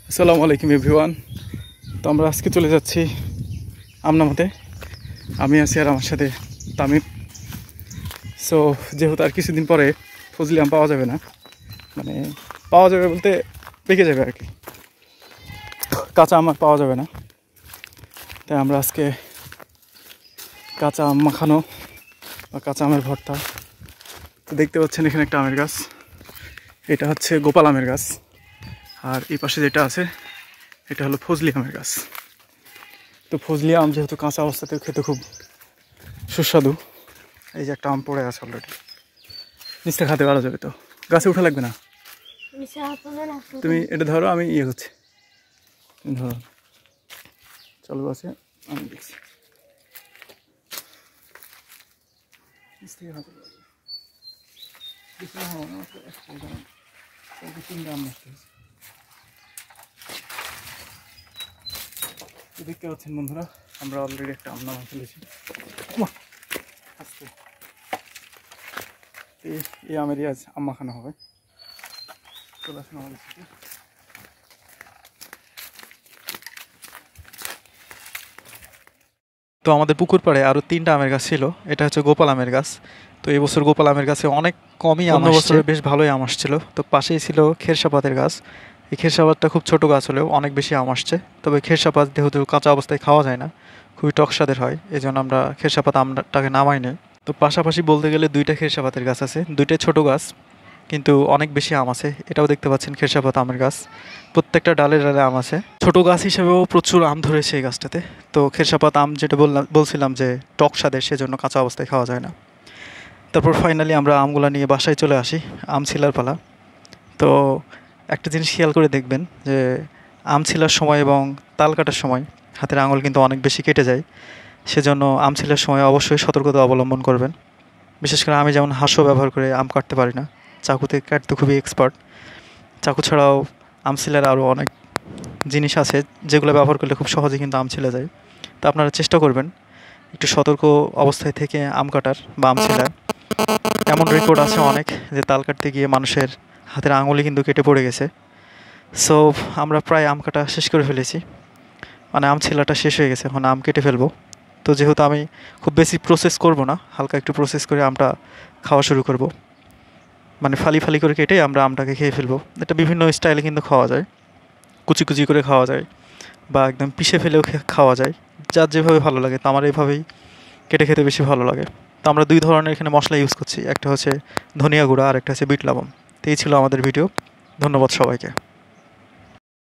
আসসালামু আলাইকুম এভরিওয়ান। তো আমরা আজকে চলে যাচ্ছি আমনামাতে। আমি আছি আর আমার সাথে তামিম। সো যেহেতু আর কিছুদিন পরে ফজলি আম পাওয়া যাবে না, মানে পাওয়া যাবে বলতে পেকে যাবে আর কি, কাঁচা আম আর পাওয়া যাবে না। তাই আমরা আজকে কাঁচা আম মাখানো বা কাঁচা আমের ভর্তা। তো দেখতে পাচ্ছেন এখানে একটা আমের গাছ, এটা হচ্ছে গোপাল আমের গাছ, আর এই পাশে যেটা আছে এটা হলো ফজলি আমের গাছ। তো ফজলি আম যেহেতু কাঁচা অবস্থাতেও খেতে খুব সুস্বাদু। এই যে একটা আম পড়ে আছে অলরেডি, নিচটা খাতে পারা যাবে। তো গাছে উঠা লাগবে না, তুমি এটা ধরো, আমি ইয়ে করছি, তুমি ধরো। চলো গাছে আমি দেখছি, নিচ থেকে খাতে পারবে। তিনটা আম নষ্ট হয়েছে। দেখতে পাচ্ছেন বন্ধুরা, আমরা অলরেডি একটা আম নামা ফেলেছি। আজকে এই আমেরই আজ আম মাখানো হবে। চলে আসুন আমাদের সাথে। তো আমাদের পুকুর পাড়ে আরও 3টা আমের গাছ ছিল। এটা হচ্ছে গোপাল আমের গাছ। তো এই বছর গোপাল আমের গাছে অনেক কমই আম, বছরে বেশ ভালোই আম আসছিল। তো পাশেই ছিল খেরসাপাতের গাছ। এই খেরসাপাতটা খুব ছোট গাছ হলেও অনেক বেশি আম আসছে। তবে খেরসাপাত যেহেতু কাঁচা অবস্থায় খাওয়া যায় না, খুবই টক স্বাদের হয়, এই জন্য আমরা খেরসাপাত আমটাকে নামাই নেই। তো পাশাপাশি বলতে গেলে 2টা খেরসাপাতের গাছ আছে, 2টাই ছোট গাছ, কিন্তু অনেক বেশি আম আছে। এটাও দেখতে পাচ্ছেন খেরসাপাত আমের গাছ, প্রত্যেকটা ডালে ডালে আম আছে। ছোট গাছ হিসেবেও প্রচুর আম ধরেছে এই গাছটাতে। তো খেরসাপাত আম যেটা বলছিলাম যে টক স্বাদের, সেজন্য কাঁচা অবস্থায় খাওয়া যায় না। তারপর ফাইনালি আমরা আমগুলো নিয়ে বাসায় চলে আসি, আম ছিলার পালা। তো একটা জিনিস খেয়াল করে দেখবেন যে আম ছিলার সময় এবং তাল কাটার সময় হাতের আঙুল কিন্তু অনেক বেশি কেটে যায়। সেজন্য আম ছিলার সময় অবশ্যই সতর্কতা অবলম্বন করবেন। বিশেষ করে আমি যেমন হাঁসও ব্যবহার করে আম কাটতে পারি না, চাকুতে কাটতে খুবই এক্সপার্ট। চাকু ছাড়াও আম ছিলার আরও অনেক জিনিস আছে যেগুলো ব্যবহার করলে খুব সহজে কিন্তু আম ছিলে যায়। তো আপনারা চেষ্টা করবেন একটু সতর্ক অবস্থায় থেকে আম কাটার বা আম ছিলার। এমন রেকর্ড আছে অনেক যে তাল কাটতে গিয়ে মানুষের হাতের আঙুলি কিন্তু কেটে পড়ে গেছে। সো আমরা প্রায় আম কাটা শেষ করে ফেলেছি, মানে আম ছিলাটা শেষ হয়ে গেছে, এখন আম কেটে ফেলবো। তো যেহেতু আমি খুব বেশি প্রসেস করব না, হালকা একটু প্রসেস করে আমটা খাওয়া শুরু করব, মানে ফালি ফালি করে কেটে আমরা আমটাকে খেয়ে ফেলবো। এটা বিভিন্ন স্টাইলে কিন্তু খাওয়া যায়, কুচি কুচি করে খাওয়া যায় বা একদম পিষে ফেলেও খাওয়া যায়, যার যেভাবে ভালো লাগে। তো আমার এইভাবেই কেটে খেতে বেশি ভালো লাগে। তো আমরা 2 ধরনের এখানে মশলা ইউজ করছি, একটা হচ্ছে ধনিয়া গুঁড়া আর একটা হচ্ছে বিট লবণ। তো এই ছিল আমাদের ভিডিও। ধন্যবাদ সবাইকে।